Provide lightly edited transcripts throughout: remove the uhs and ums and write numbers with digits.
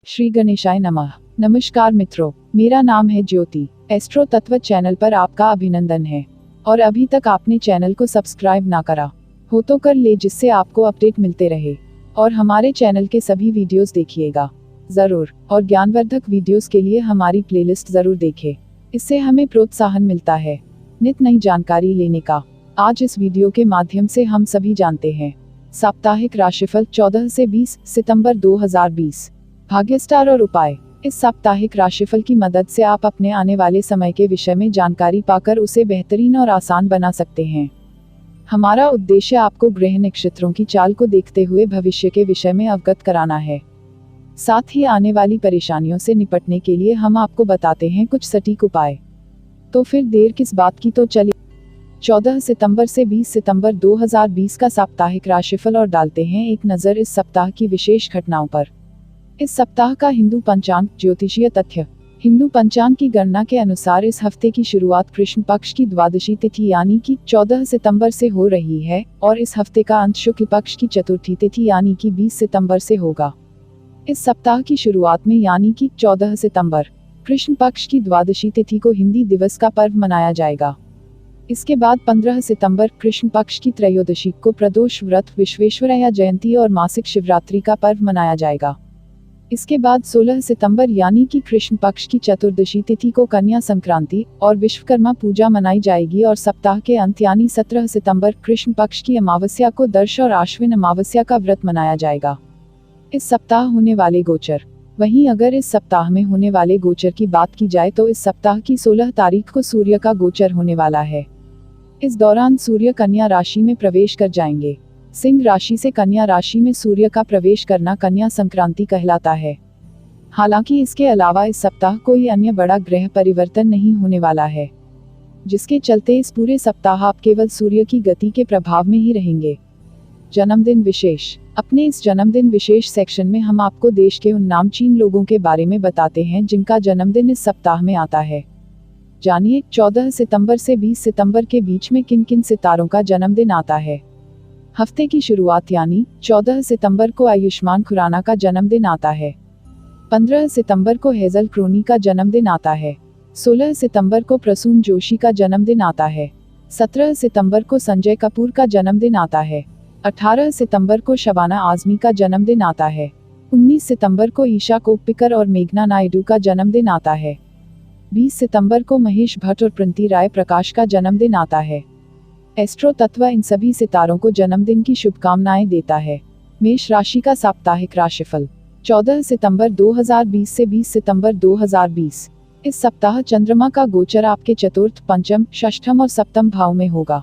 श्री गणेशाय नमः। नमस्कार मित्रों, मेरा नाम है ज्योति। एस्ट्रो तत्व चैनल पर आपका अभिनंदन है। और अभी तक आपने चैनल को सब्सक्राइब ना करा हो तो कर ले, जिससे आपको अपडेट मिलते रहे। और हमारे चैनल के सभी वीडियोस देखिएगा जरूर, और ज्ञानवर्धक वीडियोस के लिए हमारी प्लेलिस्ट जरूर देखें। इससे हमें प्रोत्साहन मिलता है नित नई जानकारी लेने का। आज इस वीडियो के माध्यम से हम सभी जानते हैं साप्ताहिक राशिफल 14 से 20 सितंबर 2020। भाग्य स्टार और उपाय। इस साप्ताहिक राशिफल की मदद से आप अपने आने वाले समय के विषय में जानकारी पाकर उसे बेहतरीन और आसान बना सकते हैं। हमारा उद्देश्य आपको ग्रह नक्षत्रों की चाल को देखते हुए भविष्य के विषय में अवगत कराना है। साथ ही आने वाली परेशानियों से निपटने के लिए हम आपको बताते हैं कुछ सटीक उपाय। तो फिर देर किस बात की, तो चलिए 14 सितंबर से 20 सितंबर 2020 का साप्ताहिक राशिफल और डालते हैं एक नज़र इस सप्ताह की विशेष घटनाओं पर। इस सप्ताह का हिंदू पंचांग ज्योतिषीय तथ्य। हिंदू पंचांग की गणना के अनुसार इस हफ्ते की शुरुआत कृष्ण पक्ष की द्वादशी तिथि यानी कि 14 सितंबर से हो रही है और इस हफ्ते का अंत शुक्ल पक्ष की चतुर्थी तिथि यानी कि 20 सितंबर से होगा। इस सप्ताह की शुरुआत में यानी कि 14 सितंबर कृष्ण पक्ष की द्वादशी तिथि को हिंदी दिवस का पर्व मनाया जाएगा। इसके बाद 15 सितंबर कृष्ण पक्ष की त्रयोदशी को प्रदोष व्रत, विश्वेश्वरैया जयंती और मासिक शिवरात्रि का पर्व मनाया जाएगा। इसके बाद 16 सितंबर यानी कि कृष्ण पक्ष की चतुर्दशी तिथि को कन्या संक्रांति और विश्वकर्मा पूजा मनाई जाएगी और सप्ताह के अंत यानी 17 सितंबर कृष्ण पक्ष की अमावस्या को दर्श और आश्विन अमावस्या का व्रत मनाया जाएगा। इस सप्ताह होने वाले गोचर। वहीं अगर इस सप्ताह में होने वाले गोचर की बात की जाए तो इस सप्ताह की 16 तारीख को सूर्य का गोचर होने वाला है। इस दौरान सूर्य कन्या राशि में प्रवेश कर जाएंगे। सिंह राशि से कन्या राशि में सूर्य का प्रवेश करना कन्या संक्रांति कहलाता है। हालांकि इसके अलावा इस सप्ताह कोई अन्य बड़ा ग्रह परिवर्तन नहीं होने वाला है, जिसके चलते इस पूरे सप्ताह आप केवल सूर्य की गति के प्रभाव में ही रहेंगे। जन्मदिन विशेष। अपने इस जन्मदिन विशेष सेक्शन में हम आपको देश के उन नामचीन लोगों के बारे में बताते हैं जिनका जन्मदिन इस सप्ताह में आता है। जानिए 14 सितंबर से 20 सितंबर के बीच में किन किन सितारों का जन्मदिन आता है। हफ्ते की शुरुआत यानी 14 सितंबर को आयुष्मान खुराना का जन्मदिन आता है। 15 सितंबर को हेजल क्रोनी का जन्मदिन आता है। 16 सितंबर को प्रसून जोशी का जन्मदिन आता है। 17 सितंबर को संजय कपूर का जन्मदिन आता है। 18 सितंबर को शबाना आजमी का जन्मदिन आता है। 19 सितंबर को ईशा कोप्पिकर और मेघना नायडू का जन्मदिन आता है। 20 सितंबर को महेश भट्ट और प्रिंती राय प्रकाश का जन्मदिन आता है। एस्ट्रो तत्व इन सभी सितारों को जन्मदिन की शुभकामनाएं देता है। मेष राशि का साप्ताहिक राशिफल 14 सितंबर 2020 से 20 सितंबर 2020। इस सप्ताह चंद्रमा का गोचर आपके चतुर्थ, पंचम, षष्ठम और सप्तम भाव में होगा।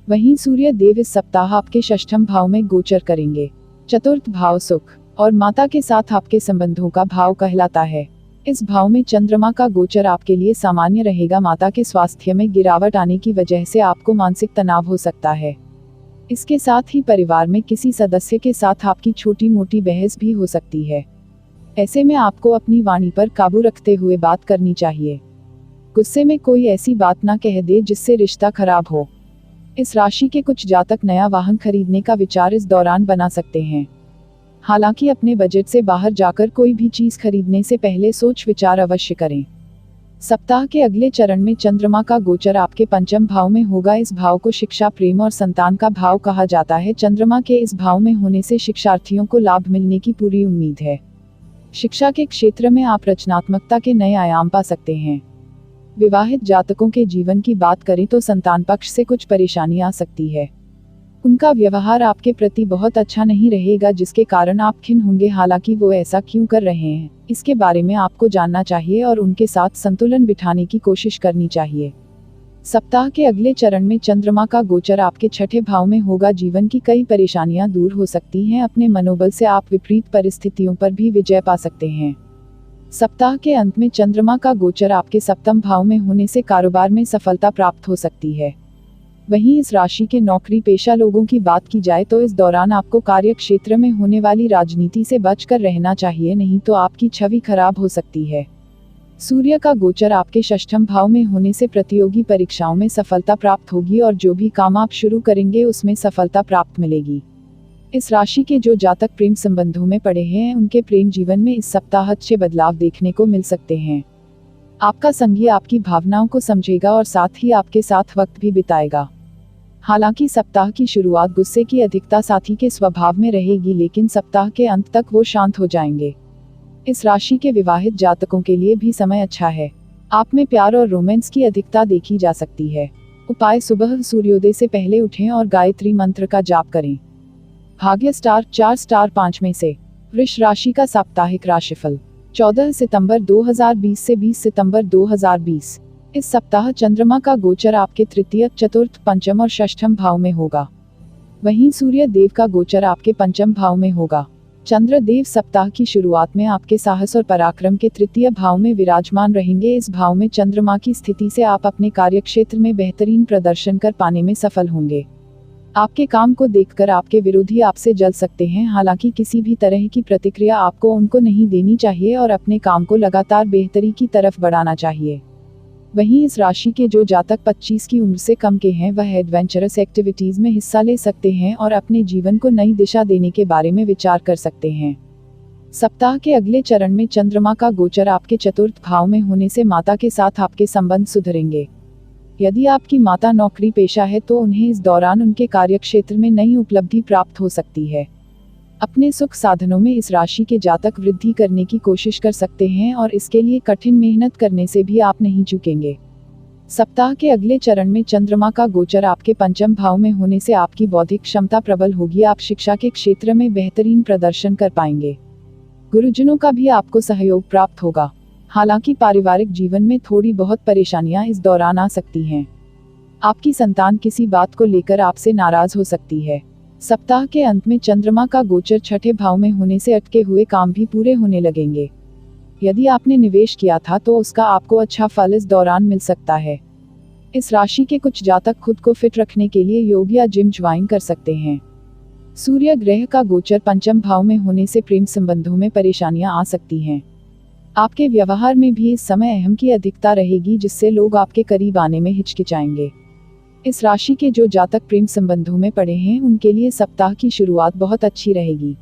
वहीं सूर्य देव इस सप्ताह आपके षष्ठम भाव में गोचर करेंगे। चतुर्थ भाव सुख और माता के साथ आपके संबंधों का भाव कहलाता है। इस भाव में चंद्रमा का गोचर आपके लिए सामान्य रहेगा। माता के स्वास्थ्य में गिरावट आने की वजह से आपको मानसिक तनाव हो सकता है। इसके साथ ही परिवार में किसी सदस्य के साथ आपकी छोटी मोटी बहस भी हो सकती है। ऐसे में आपको अपनी वाणी पर काबू रखते हुए बात करनी चाहिए। गुस्से में कोई ऐसी बात ना कह दे जिससे रिश्ता खराब हो। इस राशि के कुछ जातक नया वाहन खरीदने का विचार इस दौरान बना सकते हैं। हालांकि अपने बजट से बाहर जाकर कोई भी चीज खरीदने से पहले सोच विचार अवश्य करें। सप्ताह के अगले चरण में चंद्रमा का गोचर आपके पंचम भाव में होगा। इस भाव को शिक्षा, प्रेम और संतान का भाव कहा जाता है। चंद्रमा के इस भाव में होने से शिक्षार्थियों को लाभ मिलने की पूरी उम्मीद है। शिक्षा के क्षेत्र में आप रचनात्मकता के नए आयाम पा सकते हैं। विवाहित जातकों के जीवन की बात करें तो संतान पक्ष से कुछ परेशानी आ सकती है। उनका व्यवहार आपके प्रति बहुत अच्छा नहीं रहेगा, जिसके कारण आप खिन्न होंगे। हालांकि वो ऐसा क्यों कर रहे हैं, इसके बारे में आपको जानना चाहिए और उनके साथ संतुलन बिठाने की कोशिश करनी चाहिए। सप्ताह के अगले चरण में चंद्रमा का गोचर आपके छठे भाव में होगा। जीवन की कई परेशानियां दूर हो सकती हैं। अपने मनोबल से आप विपरीत परिस्थितियों पर भी विजय पा सकते हैं। सप्ताह के अंत में चंद्रमा का गोचर आपके सप्तम भाव में होने से कारोबार में सफलता प्राप्त हो सकती है। वहीं इस राशि के नौकरी पेशा लोगों की बात की जाए तो इस दौरान आपको कार्य क्षेत्र में होने वाली राजनीति से बचकर रहना चाहिए, नहीं तो आपकी छवि खराब हो सकती है। सूर्य का गोचर आपके षष्ठम भाव में होने से प्रतियोगी परीक्षाओं में सफलता प्राप्त होगी और जो भी काम आप शुरू करेंगे उसमें सफलता प्राप्त मिलेगी। इस राशि के जो जातक प्रेम संबंधों में पड़े हैं उनके प्रेम जीवन में इस सप्ताह अच्छे बदलाव देखने को मिल सकते हैं। आपका संगी आपकी भावनाओं को समझेगा और साथ ही आपके साथ वक्त भी बिताएगा। हालांकि सप्ताह की शुरुआत गुस्से की अधिकता साथी के स्वभाव में रहेगी, लेकिन सप्ताह के अंत तक वो शांत हो जाएंगे। इस राशि के विवाहित जातकों के लिए भी समय अच्छा है। आप में प्यार और रोमांस की अधिकता देखी जा सकती है। उपाय: सुबह सूर्योदय से पहले उठें और गायत्री मंत्र का जाप करें। भाग्य स्टार 4 स्टार 5 में से। वृष राशि का साप्ताहिक राशिफल 14 सितंबर 2020 से 20 सितंबर 2020। इस सप्ताह चंद्रमा का गोचर आपके तृतीय, चतुर्थ, पंचम और षष्ठम भाव में होगा। वहीं सूर्य देव का गोचर आपके पंचम भाव में होगा। चंद्र देव सप्ताह की शुरुआत में आपके साहस और पराक्रम के तृतीय भाव में विराजमान रहेंगे। इस भाव में चंद्रमा की स्थिति से आप अपने कार्यक्षेत्र में बेहतरीन प्रदर्शन कर पाने में सफल होंगे। आपके काम को देखकर आपके विरोधी आपसे जल सकते हैं, हालांकि किसी भी तरह की प्रतिक्रिया आपको उनको नहीं देनी चाहिए और अपने काम को लगातार बेहतरी की तरफ बढ़ाना चाहिए। वहीं इस राशि के जो जातक 25 की उम्र से कम के हैं वह एडवेंचरस एक्टिविटीज में हिस्सा ले सकते हैं और अपने जीवन को नई दिशा देने के बारे में विचार कर सकते हैं। सप्ताह के अगले चरण में चंद्रमा का गोचर आपके चतुर्थ भाव में होने से माता के साथ आपके संबंध सुधरेंगे। यदि आपकी माता नौकरी पेशा है तो उन्हें इस दौरान उनके कार्यक्षेत्र में नई उपलब्धि प्राप्त हो सकती है। अपने सुख साधनों में इस राशि के जातक वृद्धि करने की कोशिश कर सकते हैं और इसके लिए कठिन मेहनत करने से भी आप नहीं चूकेंगे। सप्ताह के अगले चरण में चंद्रमा का गोचर आपके पंचम भाव में होने से आपकी बौद्धिक क्षमता प्रबल होगी। आप शिक्षा के क्षेत्र में बेहतरीन प्रदर्शन कर पाएंगे। गुरुजनों का भी आपको सहयोग प्राप्त होगा। हालांकि पारिवारिक जीवन में थोड़ी बहुत परेशानियां इस दौरान आ सकती हैं। आपकी संतान किसी बात को लेकर आपसे नाराज हो सकती है। सप्ताह के अंत में चंद्रमा का गोचर छठे भाव में होने से अटके हुए काम भी पूरे होने लगेंगे। यदि आपने निवेश किया था तो उसका आपको अच्छा फल इस दौरान मिल सकता है। इस राशि के कुछ जातक खुद को फिट रखने के लिए योग या जिम ज्वाइन कर सकते हैं। सूर्य ग्रह का गोचर पंचम भाव में होने से प्रेम संबंधों में परेशानियां आ सकती हैं। आपके व्यवहार में भी इस समय अहम की अधिकता रहेगी, जिससे लोग आपके करीब आने में हिचकिचाएंगे। इस राशि के जो जातक प्रेम संबंधों में पड़े हैं उनके लिए सप्ताह की शुरुआत बहुत अच्छी रहेगी।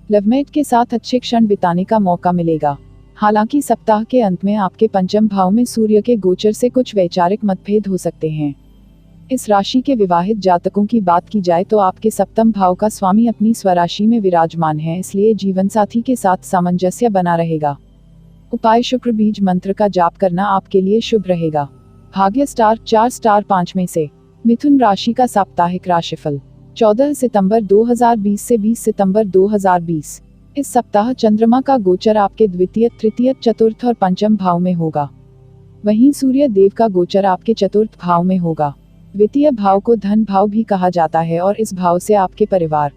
लवमेट के साथ अच्छे क्षण बिताने का मौका मिलेगा। हालांकि सप्ताह के अंत में आपके पंचम भाव में सूर्य के गोचर से कुछ वैचारिक मतभेद हो सकते हैं। इस राशि के विवाहित जातकों की बात की जाए तो आपके सप्तम भाव का स्वामी अपनी स्वराशि में विराजमान है, इसलिए जीवन साथी के साथ सामंजस्य बना रहेगा। उपाय: शुक्र बीज मंत्र का जाप करना आपके लिए शुभ रहेगा। भाग्य स्टार 4 स्टार 5 में से। मिथुन राशि का साप्ताहिक राशिफल 14 सितंबर 2020 से 20 सितंबर 2020। इस सप्ताह चंद्रमा का गोचर आपके द्वितीय, तृतीय, चतुर्थ और पंचम भाव में होगा। वहीं सूर्य देव का गोचर आपके चतुर्थ भाव में होगा। द्वितीय भाव को धन भाव भी कहा जाता है और इस भाव से आपके परिवार,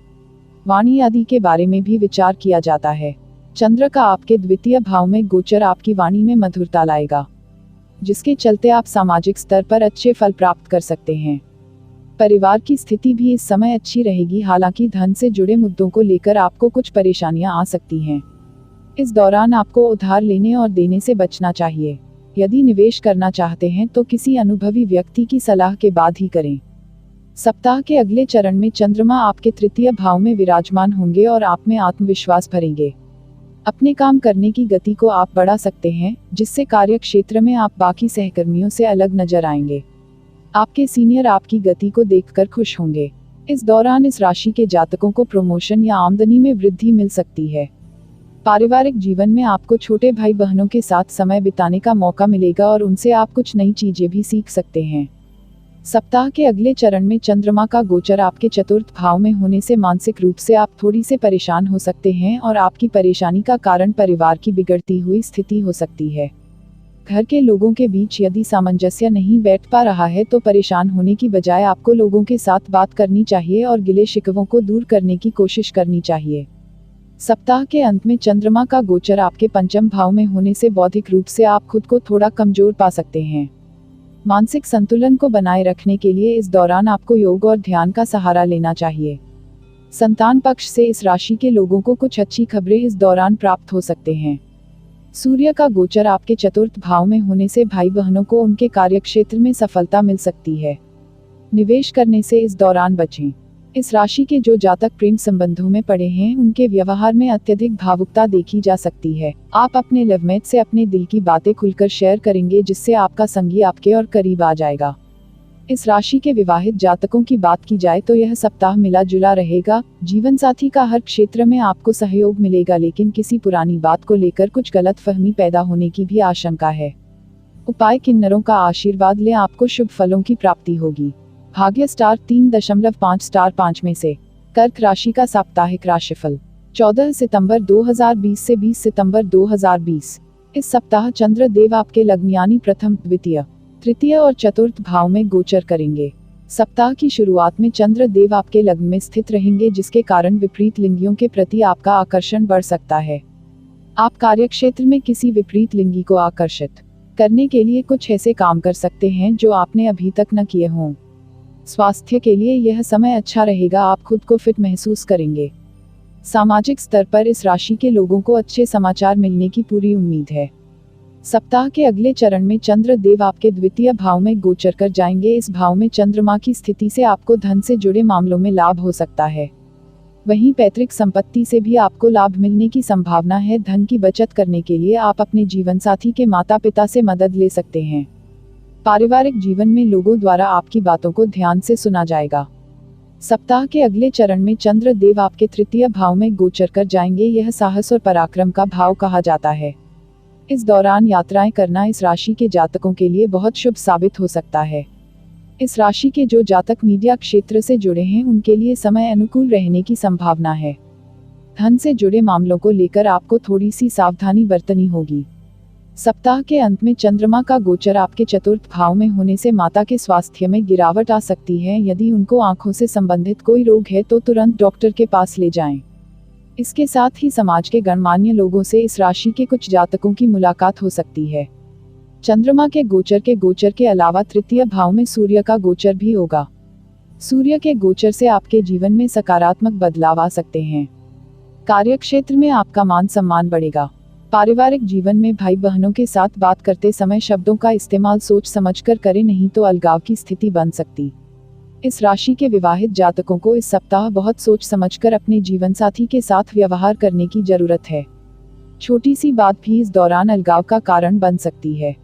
वाणी आदि के बारे में भी विचार किया जाता है। चंद्र का आपके द्वितीय भाव में गोचर आपकी वाणी में मधुरता लाएगा, जिसके चलते आप सामाजिक स्तर पर अच्छे फल प्राप्त कर सकते हैं। परिवार की स्थिति भी इस समय अच्छी रहेगी, हालांकि धन से जुड़े मुद्दों को लेकर आपको कुछ परेशानियां आ सकती हैं। इस दौरान आपको उधार लेने और देने से बचना चाहिए। यदि निवेश करना चाहते हैं तो किसी अनुभवी व्यक्ति की सलाह के बाद ही करें। सप्ताह के अगले चरण में चंद्रमा आपके तृतीय भाव में विराजमान होंगे और आप में आत्मविश्वास भरेंगे। अपने काम करने की गति को आप बढ़ा सकते हैं, जिससे कार्य क्षेत्र में आप बाकी सहकर्मियों से अलग नजर आएंगे। आपके सीनियर आपकी गति को देखकर खुश होंगे। इस दौरान इस राशि के जातकों को प्रमोशन या आमदनी में वृद्धि मिल सकती है। पारिवारिक जीवन में आपको छोटे भाई बहनों के साथ समय बिताने का मौका मिलेगा और उनसे आप कुछ नई चीजें भी सीख सकते हैं। सप्ताह के अगले चरण में चंद्रमा का गोचर आपके चतुर्थ भाव में होने से मानसिक रूप से आप थोड़ी से परेशान हो सकते हैं और आपकी परेशानी का कारण परिवार की बिगड़ती हुई स्थिति हो सकती है। घर के लोगों के बीच यदि सामंजस्य नहीं बैठ पा रहा है तो परेशान होने की बजाय आपको लोगों के साथ बात करनी चाहिए और गिले शिकवों को दूर करने की कोशिश करनी चाहिए। सप्ताह के अंत में चंद्रमा का गोचर आपके पंचम भाव में होने से बौद्धिक रूप से आप खुद को थोड़ा कमजोर पा सकते हैं। मानसिक संतुलन को बनाए रखने के लिए इस दौरान आपको योग और ध्यान का सहारा लेना चाहिए। संतान पक्ष से इस राशि के लोगों को कुछ अच्छी खबरें इस दौरान प्राप्त हो सकते हैं। सूर्य का गोचर आपके चतुर्थ भाव में होने से भाई बहनों को उनके कार्यक्षेत्र में सफलता मिल सकती है। निवेश करने से इस दौरान बचें। इस राशि के जो जातक प्रेम संबंधों में पड़े हैं उनके व्यवहार में अत्यधिक भावुकता देखी जा सकती है। आप अपने लवमेट से अपने दिल की बातें खुलकर शेयर करेंगे जिससे आपका संगी आपके और करीब आ जाएगा। इस राशि के विवाहित जातकों की बात की जाए तो यह सप्ताह मिला जुला रहेगा। जीवन साथी का हर क्षेत्र में आपको सहयोग मिलेगा, लेकिन किसी पुरानी बात को लेकर कुछ गलतफहमी पैदा होने की भी आशंका है। उपाय: किन्नरों का आशीर्वाद लें, आपको शुभ फलों की प्राप्ति होगी। भाग्य स्टार 3.5 स्टार 5 में से। कर्क राशि का साप्ताहिक राशिफल 14 सितंबर 2020 से 20 सितंबर 2020। इस सप्ताह चंद्र देव आपके लग्न यानी प्रथम, द्वितीय, तृतीय और चतुर्थ भाव में गोचर करेंगे। सप्ताह की शुरुआत में चंद्र देव आपके लग्न में स्थित रहेंगे, जिसके कारण विपरीत लिंगियों के प्रति आपका आकर्षण बढ़ सकता है। आप कार्यक्षेत्र में किसी विपरीत लिंगी को आकर्षित करने के लिए कुछ ऐसे काम कर सकते हैं जो आपने अभी तक न किए हों। स्वास्थ्य के लिए यह समय अच्छा रहेगा, आप खुद को फिट महसूस करेंगे। सामाजिक स्तर पर इस राशि के लोगों को अच्छे समाचार मिलने की पूरी उम्मीद है। सप्ताह के अगले चरण में चंद्र देव आपके द्वितीय भाव में गोचर कर जाएंगे। इस भाव में चंद्रमा की स्थिति से आपको धन से जुड़े मामलों में लाभ हो सकता है। वहीं पैतृक संपत्ति से भी आपको लाभ मिलने की संभावना है। धन की बचत करने के लिए आप अपने जीवन साथी के माता पिता से मदद ले सकते हैं। पारिवारिक जीवन में लोगों द्वारा आपकी बातों को ध्यान से सुना जाएगा। सप्ताह के अगले चरण में चंद्र देव आपके तृतीय भाव में गोचर कर जाएंगे। यह साहस और पराक्रम का भाव कहा जाता है। इस दौरान यात्राएं करना इस राशि के जातकों के लिए बहुत शुभ साबित हो सकता है। इस राशि के जो जातक मीडिया क्षेत्र से जुड़े हैं उनके लिए समय अनुकूल रहने की संभावना है। धन से जुड़े मामलों को लेकर आपको थोड़ी सी सावधानी बरतनी होगी। सप्ताह के अंत में चंद्रमा का गोचर आपके चतुर्थ भाव में होने से माता के स्वास्थ्य में गिरावट आ सकती है। यदि उनको आंखों से संबंधित कोई रोग है तो तुरंत डॉक्टर के पास ले जाएं। इसके साथ ही समाज के गणमान्य लोगों से इस राशि के कुछ जातकों की मुलाकात हो सकती है। चंद्रमा के गोचर के अलावा तृतीय भाव में सूर्य का गोचर भी होगा। सूर्य के गोचर से आपके जीवन में सकारात्मक बदलाव आ सकते हैं। कार्यक्षेत्र में आपका मान सम्मान बढ़ेगा। पारिवारिक जीवन में भाई बहनों के साथ बात करते समय शब्दों का इस्तेमाल सोच समझकर करें, नहीं तो अलगाव की स्थिति बन सकती। इस राशि के विवाहित जातकों को इस सप्ताह बहुत सोच समझकर अपने जीवन साथी के साथ व्यवहार करने की जरूरत है। छोटी सी बात भी इस दौरान अलगाव का कारण बन सकती है।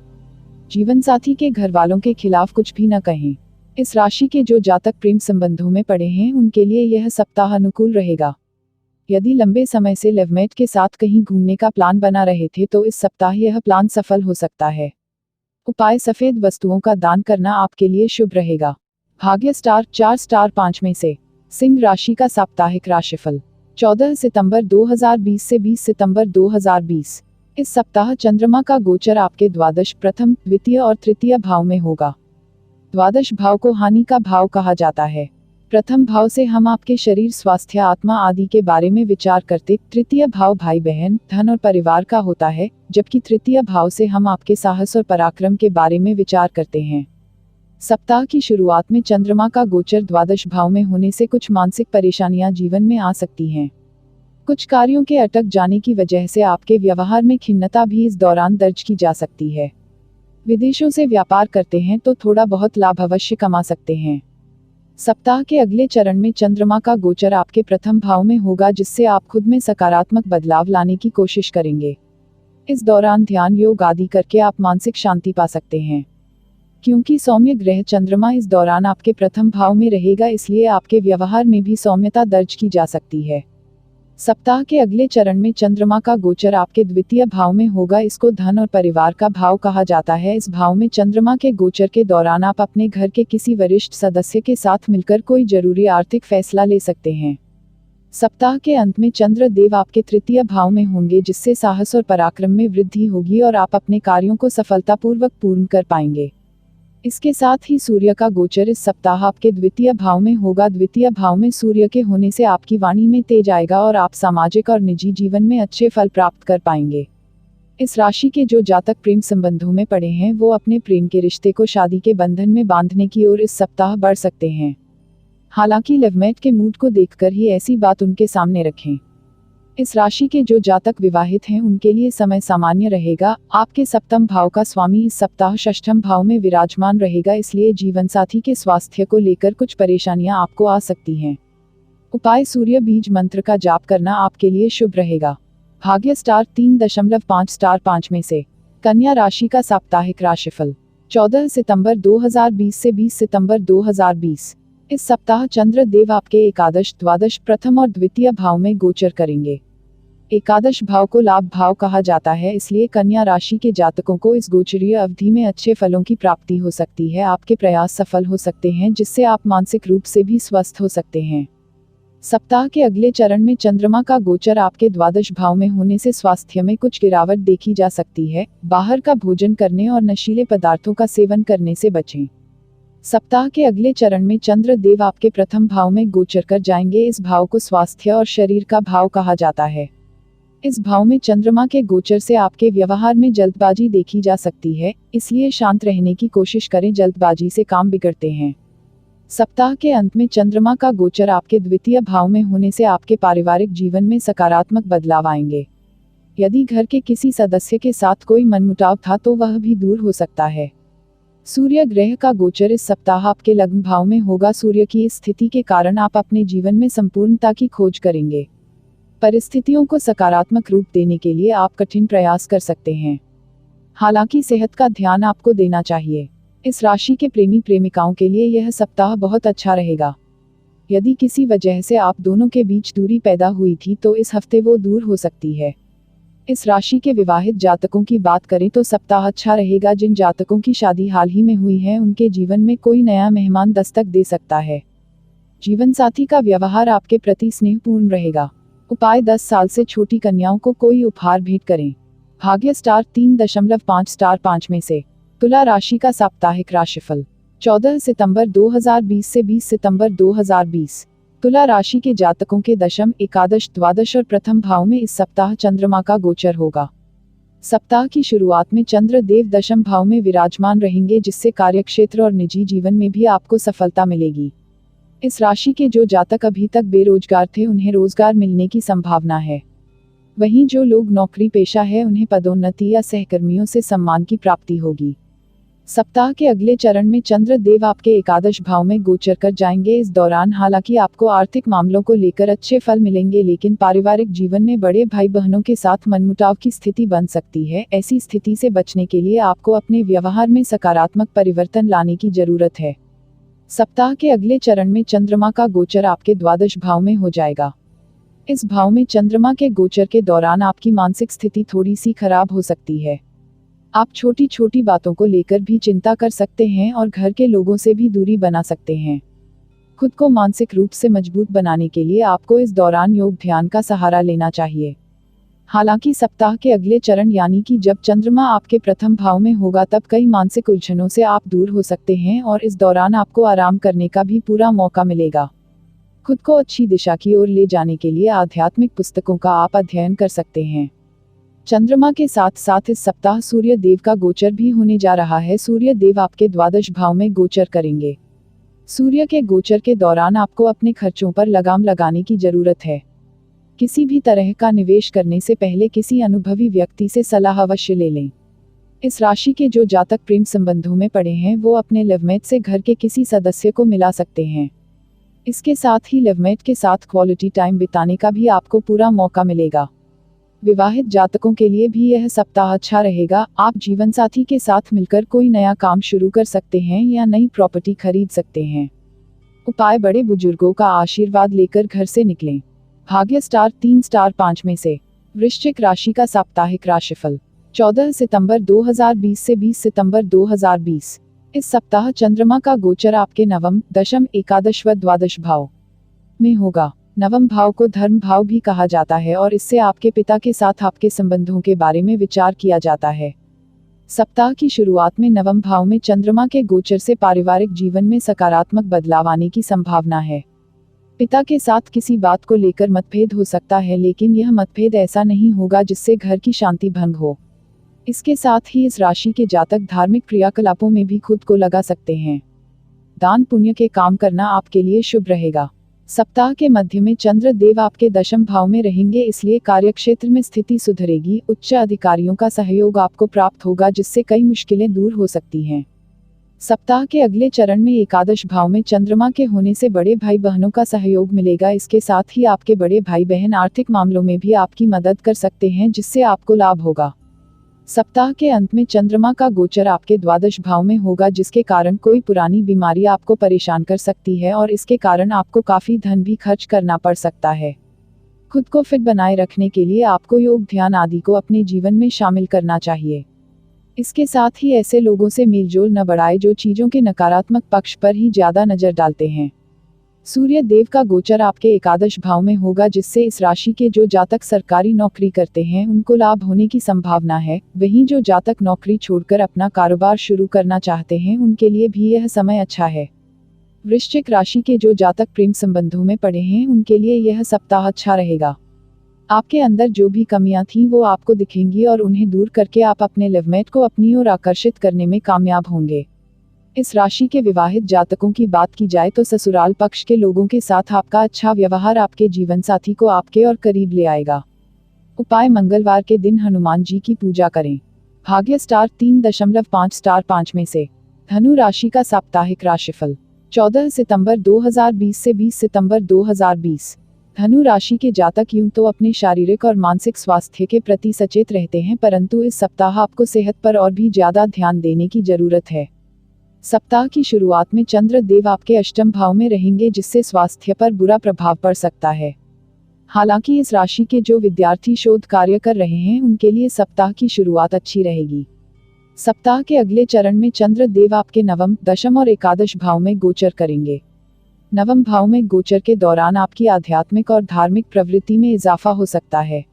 जीवन साथी के घर वालों के खिलाफ कुछ भी न कहें। इस राशि के जो जातक प्रेम संबंधों में पड़े हैं उनके लिए यह सप्ताह अनुकूल रहेगा। यदि लंबे समय से लवमेट के साथ कहीं घूमने का प्लान बना रहे थे तो इस सप्ताह यह प्लान सफल हो सकता है। उपाय: सफेद वस्तुओं का दान करना आपके लिए शुभ रहेगा। भाग्य स्टार 4 स्टार 5 में से। सिंह राशि का साप्ताहिक राशिफल 14 सितंबर 2020 से 20 सितंबर 2020। इस सप्ताह चंद्रमा का गोचर आपके द्वादश, प्रथम, द्वितीय और तृतीय भाव में होगा। द्वादश भाव को हानि का भाव कहा जाता है। प्रथम भाव से हम आपके शरीर, स्वास्थ्य, आत्मा आदि के बारे में विचार करते। तृतीय भाव भाई बहन, धन और परिवार का होता है, जबकि तृतीय भाव से हम आपके साहस और पराक्रम के बारे में विचार करते हैं। सप्ताह की शुरुआत में चंद्रमा का गोचर द्वादश भाव में होने से कुछ मानसिक परेशानियां जीवन में आ सकती हैं। कुछ कार्यों के अटक जाने की वजह से आपके व्यवहार में खिन्नता भी इस दौरान दर्ज की जा सकती है। विदेशों से व्यापार करते हैं तो थोड़ा बहुत लाभ अवश्य कमा सकते हैं। सप्ताह के अगले चरण में चंद्रमा का गोचर आपके प्रथम भाव में होगा, जिससे आप खुद में सकारात्मक बदलाव लाने की कोशिश करेंगे। इस दौरान ध्यान, योग आदि करके आप मानसिक शांति पा सकते हैं। क्योंकि सौम्य ग्रह चंद्रमा इस दौरान आपके प्रथम भाव में रहेगा, इसलिए आपके व्यवहार में भी सौम्यता दर्ज की जा सकती है। सप्ताह के अगले चरण में चंद्रमा का गोचर आपके द्वितीय भाव में होगा। इसको धन और परिवार का भाव कहा जाता है। इस भाव में चंद्रमा के गोचर के दौरान आप अपने घर के किसी वरिष्ठ सदस्य के साथ मिलकर कोई जरूरी आर्थिक फैसला ले सकते हैं। सप्ताह के अंत में चंद्र देव आपके तृतीय भाव में होंगे, जिससे साहस और पराक्रम में वृद्धि होगी और आप अपने कार्यों को सफलतापूर्वक पूर्ण कर पाएंगे। इसके साथ ही सूर्य का गोचर इस सप्ताह आपके द्वितीय भाव में होगा। द्वितीय भाव में सूर्य के होने से आपकी वाणी में तेज आएगा और आप सामाजिक और निजी जीवन में अच्छे फल प्राप्त कर पाएंगे। इस राशि के जो जातक प्रेम संबंधों में पड़े हैं वो अपने प्रेम के रिश्ते को शादी के बंधन में बांधने की ओर इस सप्ताह बढ़ सकते हैं। हालांकि लवमेट के मूड को देखकर ही ऐसी बात उनके सामने रखें। इस राशि के जो जातक विवाहित हैं उनके लिए समय सामान्य रहेगा। आपके सप्तम भाव का स्वामी इस सप्ताह षष्ठम भाव में विराजमान रहेगा, इसलिए जीवन साथी के स्वास्थ्य को लेकर कुछ परेशानियां आपको आ सकती हैं। उपाय सूर्य बीज मंत्र का जाप करना आपके लिए शुभ रहेगा। भाग्य स्टार 3.5 स्टार 5 में से। कन्या राशि का साप्ताहिक राशिफल 14 सितंबर 2020 से 20 सितंबर 2020। इस सप्ताह चंद्र देव आपके एकादश, द्वादश, प्रथम और द्वितीय भाव में गोचर करेंगे। एकादश भाव को लाभ भाव कहा जाता है, इसलिए कन्या राशि के जातकों को इस गोचरीय अवधि में अच्छे फलों की प्राप्ति हो सकती है। आपके प्रयास सफल हो सकते हैं, जिससे आप मानसिक रूप से भी स्वस्थ हो सकते हैं। सप्ताह के अगले चरण में चंद्रमा का गोचर आपके द्वादश भाव में होने से स्वास्थ्य में कुछ गिरावट देखी जा सकती है। बाहर का भोजन करने और नशीले पदार्थों का सेवन करने से बचें। सप्ताह के अगले चरण में चंद्र देव आपके प्रथम भाव में गोचर कर जाएंगे। इस भाव को स्वास्थ्य और शरीर का भाव कहा जाता है। इस भाव में चंद्रमा के गोचर से आपके व्यवहार में जल्दबाजी देखी जा सकती है, इसलिए शांत रहने की कोशिश करें, जल्दबाजी से काम बिगड़ते हैं। सप्ताह के अंत में चंद्रमा का गोचर आपके द्वितीय भाव में होने से आपके पारिवारिक जीवन में सकारात्मक बदलाव आएंगे। यदि घर के किसी सदस्य के साथ कोई मनमुटाव था तो वह भी दूर हो सकता है। सूर्य ग्रह का गोचर इस सप्ताह आपके लग्न भाव में होगा। सूर्य की इस स्थिति के कारण आप अपने जीवन में संपूर्णता की खोज करेंगे। परिस्थितियों को सकारात्मक रूप देने के लिए आप कठिन प्रयास कर सकते हैं। हालांकि सेहत का ध्यान आपको देना चाहिए। इस राशि के प्रेमी प्रेमिकाओं के लिए यह सप्ताह बहुत अच्छा रहेगा। यदि किसी वजह से आप दोनों के बीच दूरी पैदा हुई थी तो इस हफ्ते वो दूर हो सकती है। इस राशि के विवाहित जातकों की बात करें तो सप्ताह अच्छा रहेगा। जिन जातकों की शादी हाल ही में हुई है उनके जीवन में कोई नया मेहमान दस्तक दे सकता है। जीवन साथी का व्यवहार आपके प्रति स्नेहपूर्ण रहेगा। उपाय 10 साल से छोटी कन्याओं को कोई उपहार भेंट करें। भाग्य स्टार 3.5 स्टार 5 में से। तुला राशि का साप्ताहिक राशिफल 14 सितंबर 2020 से 20 सितंबर 2020। तुला राशि के जातकों के दशम, एकादश, द्वादश और प्रथम भाव में इस सप्ताह चंद्रमा का गोचर होगा। सप्ताह की शुरुआत में चंद्र देव दशम भाव में विराजमान रहेंगे, जिससे कार्यक्षेत्र और निजी जीवन में भी आपको सफलता मिलेगी। इस राशि के जो जातक अभी तक बेरोजगार थे उन्हें रोजगार मिलने की संभावना है। वहीं जो लोग नौकरी पेशा है उन्हें पदोन्नति या सहकर्मियों से सम्मान की प्राप्ति होगी। सप्ताह के अगले चरण में चंद्र देव आपके एकादश भाव में गोचर कर जाएंगे। इस दौरान हालांकि आपको आर्थिक मामलों को लेकर अच्छे फल मिलेंगे, लेकिन पारिवारिक जीवन में बड़े भाई बहनों के साथ मनमुटाव की स्थिति बन सकती है। ऐसी स्थिति से बचने के लिए आपको अपने व्यवहार में सकारात्मक परिवर्तन लाने की जरूरत है। सप्ताह के अगले चरण में चंद्रमा का गोचर आपके द्वादश भाव में हो जाएगा। इस भाव में चंद्रमा के गोचर के दौरान आपकी मानसिक स्थिति थोड़ी सी खराब हो सकती है। आप छोटी छोटी बातों को लेकर भी चिंता कर सकते हैं और घर के लोगों से भी दूरी बना सकते हैं। खुद को मानसिक रूप से मजबूत बनाने के लिए आपको इस दौरान योग ध्यान का सहारा लेना चाहिए। हालांकि सप्ताह के अगले चरण यानी कि जब चंद्रमा आपके प्रथम भाव में होगा तब कई मानसिक उलझनों से आप दूर हो सकते हैं और इस दौरान आपको आराम करने का भी पूरा मौका मिलेगा। खुद को अच्छी दिशा की ओर ले जाने के लिए आध्यात्मिक पुस्तकों का आप अध्ययन कर सकते हैं। चंद्रमा के साथ साथ इस सप्ताह सूर्य देव का गोचर भी होने जा रहा है। सूर्य देव आपके द्वादश भाव में गोचर करेंगे। सूर्य के गोचर के दौरान आपको अपने खर्चों पर लगाम लगाने की जरूरत है। किसी भी तरह का निवेश करने से पहले किसी अनुभवी व्यक्ति से सलाह अवश्य ले लें। इस राशि के जो जातक प्रेम संबंधों में पड़े हैं वो अपने लवमेट से घर के किसी सदस्य को मिला सकते हैं। इसके साथ ही लवमेट के साथ क्वालिटी टाइम बिताने का भी आपको पूरा मौका मिलेगा। विवाहित जातकों के लिए भी यह सप्ताह अच्छा रहेगा। आप जीवनसाथी के साथ मिलकर कोई नया काम शुरू कर सकते हैं या नई प्रॉपर्टी खरीद सकते हैं। उपाय बड़े बुजुर्गों का आशीर्वाद लेकर घर से निकलें। भाग्य स्टार 3 स्टार 5 में से। वृश्चिक राशि का साप्ताहिक राशिफल 14 सितंबर 2020 से 20 सितंबर 2020। इस सप्ताह चंद्रमा का गोचर आपके नवम, दशम, एकादश व द्वादश भाव में होगा। नवम भाव को धर्म भाव भी कहा जाता है और इससे आपके पिता के साथ आपके संबंधों के बारे में विचार किया जाता है। सप्ताह की शुरुआत में नवम भाव में चंद्रमा के गोचर से पारिवारिक जीवन में सकारात्मक बदलाव आने की संभावना है। पिता के साथ किसी बात को लेकर मतभेद हो सकता है, लेकिन यह मतभेद ऐसा नहीं होगा जिससे घर की शांति भंग हो। इसके साथ ही इस राशि के जातक धार्मिक क्रियाकलापों में भी खुद को लगा सकते हैं। दान पुण्य के काम करना आपके लिए शुभ रहेगा। सप्ताह के मध्य में चंद्र देव आपके दशम भाव में रहेंगे, इसलिए कार्यक्षेत्र में स्थिति सुधरेगी। उच्च अधिकारियों का सहयोग आपको प्राप्त होगा, जिससे कई मुश्किलें दूर हो सकती हैं। सप्ताह के अगले चरण में एकादश भाव में चंद्रमा के होने से बड़े भाई बहनों का सहयोग मिलेगा। इसके साथ ही आपके बड़े भाई बहन आर्थिक मामलों में भी आपकी मदद कर सकते हैं, जिससे आपको लाभ होगा। सप्ताह के अंत में चंद्रमा का गोचर आपके द्वादश भाव में होगा, जिसके कारण कोई पुरानी बीमारी आपको परेशान कर सकती है और इसके कारण आपको काफी धन भी खर्च करना पड़ सकता है। खुद को फिट बनाए रखने के लिए आपको योग, ध्यान आदि को अपने जीवन में शामिल करना चाहिए। इसके साथ ही ऐसे लोगों से मेलजोल न बढ़ाए जो चीजों के नकारात्मक पक्ष पर ही ज्यादा नजर डालते हैं। सूर्य देव का गोचर आपके एकादश भाव में होगा, जिससे इस राशि के जो जातक सरकारी नौकरी करते हैं उनको लाभ होने की संभावना है। वहीं जो जातक नौकरी छोड़कर अपना कारोबार शुरू करना चाहते हैं उनके लिए भी यह समय अच्छा है। वृश्चिक राशि के जो जातक प्रेम संबंधों में पड़े हैं उनके लिए यह सप्ताह अच्छा रहेगा। आपके अंदर जो भी कमियां थीं वो आपको दिखेंगी और उन्हें दूर करके आप अपने लवमेट को अपनी ओर आकर्षित करने में कामयाब होंगे। इस राशि के विवाहित जातकों की बात की जाए तो ससुराल पक्ष के लोगों के साथ आपका अच्छा व्यवहार आपके जीवन साथी को आपके और करीब ले आएगा। उपाय: मंगलवार के दिन हनुमान जी की पूजा करें। भाग्य स्टार 3.5 स्टार 5 में से। धनु राशि का साप्ताहिक राशिफल 14 सितंबर 2020 से 20 सितंबर 2020। धनु राशि के जातक यूं तो अपने शारीरिक और मानसिक स्वास्थ्य के प्रति सचेत रहते हैं, परंतु इस सप्ताह आपको सेहत पर और भी ज्यादा ध्यान देने की जरूरत है। सप्ताह की शुरुआत में चंद्र देव आपके अष्टम भाव में रहेंगे, जिससे स्वास्थ्य पर बुरा प्रभाव पड़ सकता है। हालांकि इस राशि के जो विद्यार्थी शोध कार्य कर रहे हैं उनके लिए सप्ताह की शुरुआत अच्छी रहेगी। सप्ताह के अगले चरण में चंद्र देव आपके नवम, दशम और एकादश भाव में गोचर करेंगे। नवम भाव में गोचर के दौरान आपकी आध्यात्मिक और धार्मिक प्रवृत्ति में इजाफा हो सकता है।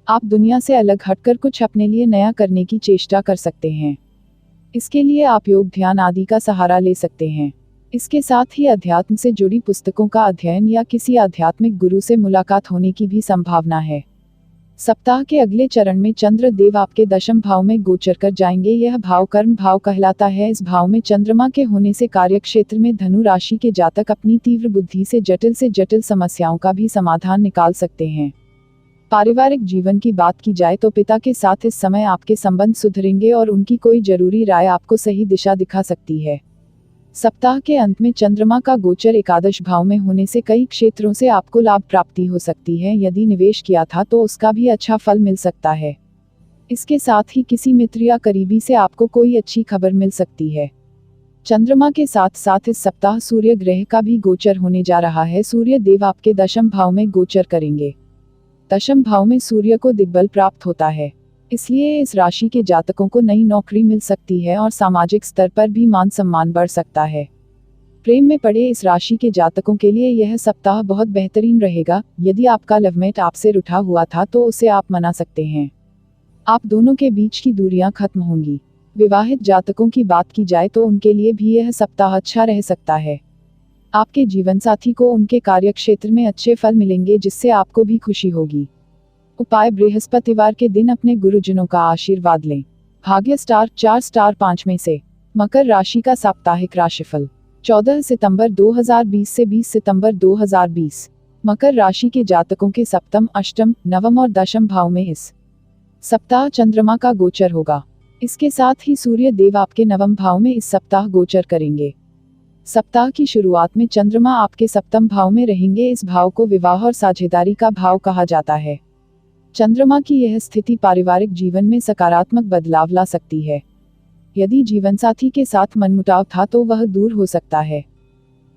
आप दुनिया से अलग हटकर कुछ अपने लिए नया करने की चेष्टा कर सकते हैं। इसके लिए आप योग, ध्यान आदि का सहारा ले सकते हैं। इसके साथ ही अध्यात्म से जुड़ी पुस्तकों का अध्ययन या किसी आध्यात्मिक गुरु से मुलाकात होने की भी संभावना है। सप्ताह के अगले चरण में चंद्र देव आपके दशम भाव में गोचर कर जाएंगे। यह भाव कर्म भाव कहलाता है। इस भाव में चंद्रमा के होने से कार्यक्षेत्र में धनु राशि के जातक अपनी तीव्र बुद्धि से जटिल समस्याओं का भी समाधान निकाल सकते हैं। पारिवारिक जीवन की बात की जाए तो पिता के साथ इस समय आपके संबंध सुधरेंगे और उनकी कोई जरूरी राय आपको सही दिशा दिखा सकती है। सप्ताह के अंत में चंद्रमा का गोचर एकादश भाव में होने से कई क्षेत्रों से आपको लाभ प्राप्ति हो सकती है। यदि निवेश किया था तो उसका भी अच्छा फल मिल सकता है। इसके साथ ही किसी मित्र या करीबी से आपको कोई अच्छी खबर मिल सकती है। चंद्रमा के साथ साथ इस सप्ताह सूर्य ग्रह का भी गोचर होने जा रहा है। सूर्य देव आपके दशम भाव में गोचर करेंगे। दशम भाव में सूर्य को दिग्बल प्राप्त होता है, इसलिए इस राशि के जातकों को नई नौकरी मिल सकती है और सामाजिक स्तर पर भी मान सम्मान बढ़ सकता है। प्रेम में पड़े इस राशि के जातकों के लिए यह सप्ताह बहुत बेहतरीन रहेगा। यदि आपका लवमेट आपसे रूठा हुआ था तो उसे आप मना सकते हैं। आप दोनों के बीच की दूरियां खत्म होंगी। विवाहित जातकों की बात की जाए तो उनके लिए भी यह सप्ताह अच्छा रह सकता है। आपके जीवन साथी को उनके कार्यक्षेत्र में अच्छे फल मिलेंगे, जिससे आपको भी खुशी होगी। उपाय: बृहस्पतिवार के दिन अपने गुरुजनों का आशीर्वाद लें। भाग्य स्टार 4 स्टार 5 में से। मकर राशि का साप्ताहिक राशिफल 14 सितंबर 2020 से 20 सितंबर 2020। मकर राशि के जातकों के सप्तम, अष्टम, नवम और दशम भाव में इस सप्ताह चंद्रमा का गोचर होगा। इसके साथ ही सूर्य देव आपके नवम भाव में इस सप्ताह गोचर करेंगे। सप्ताह की शुरुआत में चंद्रमा आपके सप्तम भाव में रहेंगे। इस भाव को विवाह और साझेदारी का भाव कहा जाता है। चंद्रमा की यह स्थिति पारिवारिक जीवन में सकारात्मक बदलाव ला सकती है। यदि जीवनसाथी के साथ मनमुटाव था तो वह दूर हो सकता है।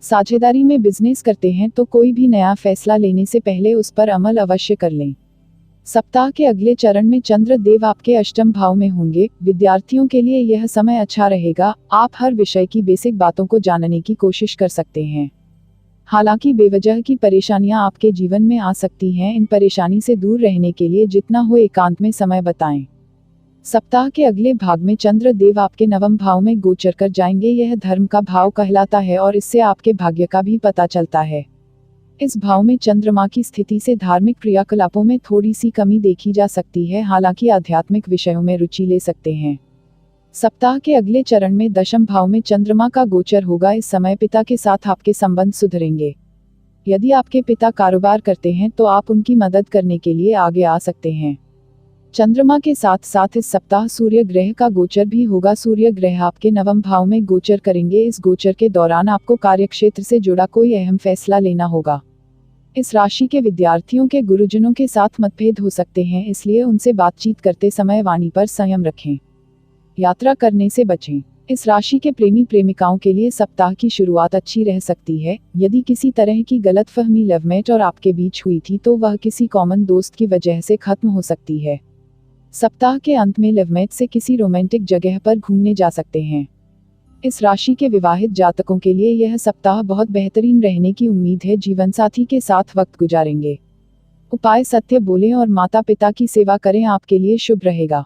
साझेदारी में बिजनेस करते हैं तो कोई भी नया फैसला लेने से पहले उस पर अमल अवश्य कर लें। सप्ताह के अगले चरण में चंद्र देव आपके अष्टम भाव में होंगे। विद्यार्थियों के लिए यह समय अच्छा रहेगा। आप हर विषय की बेसिक बातों को जानने की कोशिश कर सकते हैं। हालांकि बेवजह की परेशानियां आपके जीवन में आ सकती हैं। इन परेशानी से दूर रहने के लिए जितना हो एकांत में समय बिताएं। सप्ताह के अगले भाग में चंद्र देव आपके नवम भाव में गोचर कर जाएंगे। यह धर्म का भाव कहलाता है और इससे आपके भाग्य का भी पता चलता है। इस भाव में चंद्रमा की स्थिति से धार्मिक क्रियाकलापों में थोड़ी सी कमी देखी जा सकती है। हालांकि आध्यात्मिक विषयों में रुचि ले सकते हैं। सप्ताह के अगले चरण में दशम भाव में चंद्रमा का गोचर होगा। इस समय पिता के साथ आपके संबंध सुधरेंगे। यदि आपके पिता कारोबार करते हैं तो आप उनकी मदद करने के लिए आगे आ सकते हैं। चंद्रमा के साथ साथ इस सप्ताह सूर्य ग्रह का गोचर भी होगा। सूर्य ग्रह आपके नवम भाव में गोचर करेंगे। इस गोचर के दौरान आपको कार्यक्षेत्र से जुड़ा कोई अहम फैसला लेना होगा। इस राशि के विद्यार्थियों के गुरुजनों के साथ मतभेद हो सकते हैं, इसलिए उनसे बातचीत करते समय वाणी पर संयम रखें। यात्रा करने से बचें। इस राशि के प्रेमी प्रेमिकाओं के लिए सप्ताह की शुरुआत अच्छी रह सकती है। यदि किसी तरह की गलतफहमी लवमेट और आपके बीच हुई थी तो वह किसी कॉमन दोस्त की वजह से खत्म हो सकती है। सप्ताह के अंत में लवमेट से किसी रोमांटिक जगह पर घूमने जा सकते हैं। इस राशि के विवाहित जातकों के लिए यह सप्ताह बहुत बेहतरीन रहने की उम्मीद है। जीवनसाथी के साथ वक्त गुजारेंगे। उपाय सत्य बोलें और माता पिता की सेवा करें, आपके लिए शुभ रहेगा।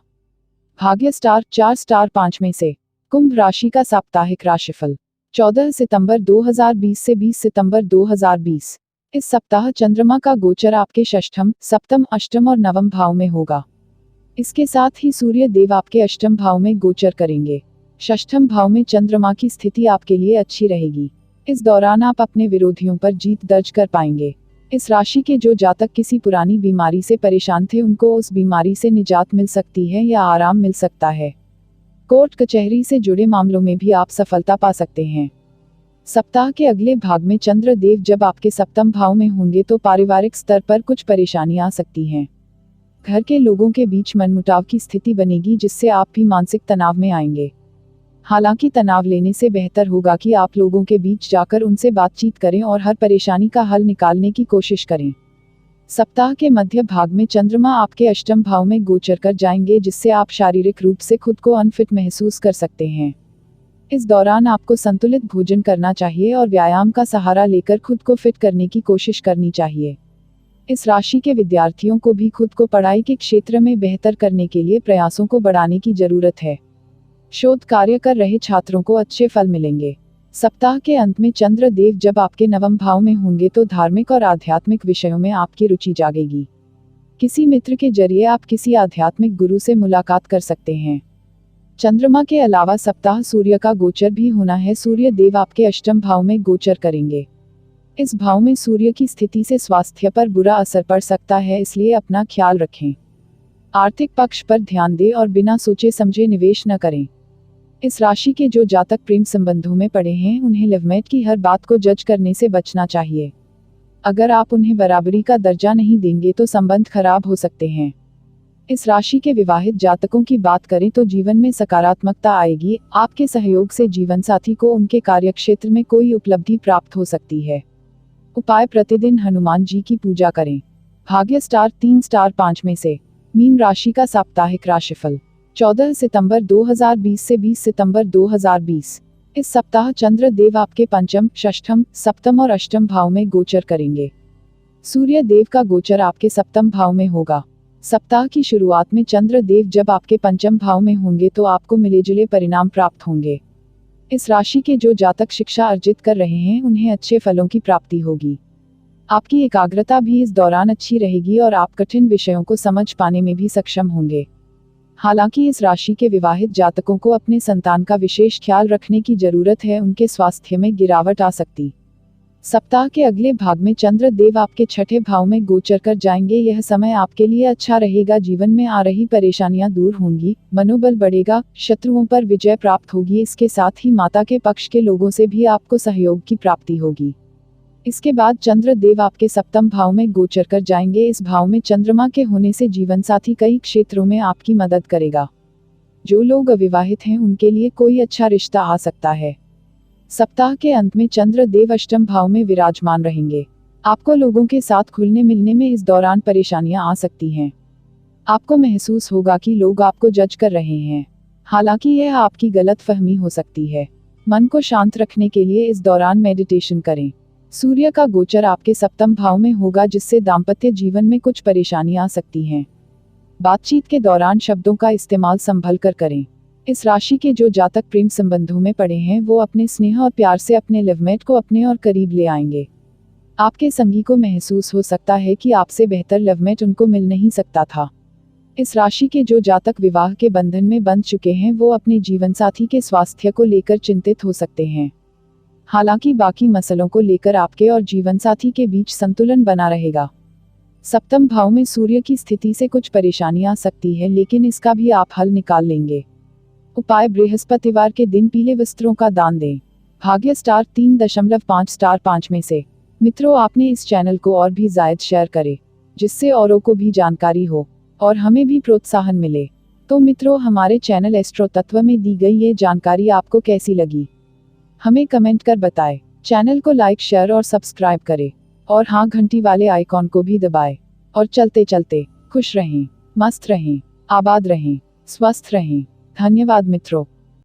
भाग्य स्टार 4 स्टार 5 में से। कुंभ राशि का साप्ताहिक राशिफल 14 सितंबर 2020 से 20 सितंबर 2020। इस सप्ताह चंद्रमा का गोचर आपके षष्ठम, सप्तम, अष्टम और नवम भाव में होगा। इसके साथ ही सूर्य देव आपके अष्टम भाव में गोचर करेंगे। षष्ठम भाव में चंद्रमा की स्थिति आपके लिए अच्छी रहेगी। इस दौरान आप अपने विरोधियों पर जीत दर्ज कर पाएंगे। इस राशि के जो जातक किसी पुरानी बीमारी से परेशान थे उनको उस बीमारी से निजात मिल सकती है या आराम मिल सकता है। कोर्ट कचहरी से जुड़े मामलों में भी आप सफलता पा सकते हैं। सप्ताह के अगले भाग में चंद्र देव जब आपके सप्तम भाव में होंगे तो पारिवारिक स्तर पर कुछ परेशानियां आ सकती हैं। घर के लोगों के बीच मनमुटाव की स्थिति बनेगी, जिससे आप भी मानसिक तनाव में आएंगे। हालांकि तनाव लेने से बेहतर होगा कि आप लोगों के बीच जाकर उनसे बातचीत करें और हर परेशानी का हल निकालने की कोशिश करें। सप्ताह के मध्य भाग में चंद्रमा आपके अष्टम भाव में गोचर कर जाएंगे, जिससे आप शारीरिक रूप से खुद को अनफिट महसूस कर सकते हैं। इस दौरान आपको संतुलित भोजन करना चाहिए और व्यायाम का सहारा लेकर खुद को फिट करने की कोशिश करनी चाहिए। इस राशि के विद्यार्थियों को भी खुद को पढ़ाई के क्षेत्र में बेहतर करने के लिए प्रयासों को बढ़ाने की जरूरत है। शोध कार्य कर रहे छात्रों को अच्छे फल मिलेंगे। सप्ताह के अंत में चंद्र देव जब आपके नवम भाव में होंगे तो धार्मिक और आध्यात्मिक विषयों में आपकी रुचि जागेगी। किसी मित्र के जरिए आप किसी आध्यात्मिक गुरु से मुलाकात कर सकते हैं। चंद्रमा के अलावा सप्ताह सूर्य का गोचर भी होना है। सूर्य देव आपके अष्टम भाव में गोचर करेंगे। इस भाव में सूर्य की स्थिति से स्वास्थ्य पर बुरा असर पड़ सकता है, इसलिए अपना ख्याल रखें। आर्थिक पक्ष पर ध्यान दें और बिना सोचे समझे निवेश न करें। इस राशि के जो जातक प्रेम संबंधों में पड़े हैं उन्हें लवमेट की हर बात को जज करने से बचना चाहिए। अगर आप उन्हें बराबरी का दर्जा नहीं देंगे तो संबंध खराब हो सकते हैं। इस राशि के विवाहित जातकों की बात करें तो जीवन में सकारात्मकता आएगी। आपके सहयोग से जीवन साथी को उनके कार्यक्षेत्र में कोई उपलब्धि प्राप्त हो सकती है। उपाय प्रतिदिन हनुमान जी की पूजा करें। भाग्य स्टार 3 स्टार 5 में से। मीन राशि का साप्ताहिक राशिफल 14 सितंबर 2020 से 20 सितंबर 2020। इस सप्ताह चंद्र देव आपके पंचम, षष्ठम, सप्तम और अष्टम भाव में गोचर करेंगे। सूर्य देव का गोचर आपके सप्तम भाव में होगा। सप्ताह की शुरुआत में चंद्र देव जब आपके पंचम भाव में होंगे तो आपको मिलेजुले परिणाम प्राप्त होंगे। इस राशि के जो जातक शिक्षा अर्जित कर रहे हैं उन्हें अच्छे फलों की प्राप्ति होगी। आपकी एकाग्रता भी इस दौरान अच्छी रहेगी और आप कठिन विषयों को समझ पाने में भी सक्षम होंगे। हालांकि इस राशि के विवाहित जातकों को अपने संतान का विशेष ख्याल रखने की जरूरत है, उनके स्वास्थ्य में गिरावट आ सकती। सप्ताह के अगले भाग में चंद्र देव आपके छठे भाव में गोचर कर जाएंगे। यह समय आपके लिए अच्छा रहेगा। जीवन में आ रही परेशानियां दूर होंगी, मनोबल बढ़ेगा, शत्रुओं पर विजय प्राप्त होगी। इसके साथ ही माता के पक्ष के लोगों से भी आपको सहयोग की प्राप्ति होगी। इसके बाद चंद्र देव आपके सप्तम भाव में गोचर कर जाएंगे। इस भाव में चंद्रमा के होने से जीवन साथी कई क्षेत्रों में आपकी मदद करेगा। जो लोग अविवाहित हैं उनके लिए कोई अच्छा रिश्ता आ सकता है। सप्ताह के अंत में चंद्र देव अष्टम भाव में विराजमान रहेंगे। आपको लोगों के साथ घुलने मिलने में इस दौरान परेशानियां आ सकती हैं। आपको महसूस होगा कि लोग आपको जज कर रहे हैं। हालांकि यह आपकी गलत फहमी हो सकती है। मन को शांत रखने के लिए इस दौरान मेडिटेशन करें। सूर्य का गोचर आपके सप्तम भाव में होगा, जिससे दाम्पत्य जीवन में कुछ परेशानियां आ सकती हैं। बातचीत के दौरान शब्दों का इस्तेमाल संभल कर करें। इस राशि के जो जातक प्रेम संबंधों में पड़े हैं वो अपने स्नेह और प्यार से अपने लवमेट को अपने और करीब ले आएंगे। आपके संगी को महसूस हो सकता है कि आपसे बेहतर लवमेट उनको मिल नहीं सकता था। इस राशि के जो जातक विवाह के बंधन में बंध चुके हैं वो अपने जीवनसाथी के स्वास्थ्य को लेकर चिंतित हो सकते हैं। हालांकि बाकी मसलों को लेकर आपके और जीवनसाथी के बीच संतुलन बना रहेगा। सप्तम भाव में सूर्य की स्थिति से कुछ परेशानियां आ सकती है, लेकिन इसका भी आप हल निकाल लेंगे। उपाय: बृहस्पतिवार के दिन पीले वस्त्रों का दान दें। भाग्य स्टार 3.5 स्टार 5 में से। मित्रों, आपने इस चैनल को और भी ज़्यादा शेयर करें, जिससे औरों को भी जानकारी हो और हमें भी प्रोत्साहन मिले। तो मित्रों, हमारे चैनल एस्ट्रो तत्व में दी गई ये जानकारी आपको कैसी लगी, हमें कमेंट कर बताएं। चैनल को लाइक, शेयर और सब्सक्राइब करें, और हाँ, घंटी वाले आइकॉन को भी दबाएं। और चलते चलते खुश रहें, मस्त रहें, आबाद रहें, स्वस्थ रहें। धन्यवाद मित्रों।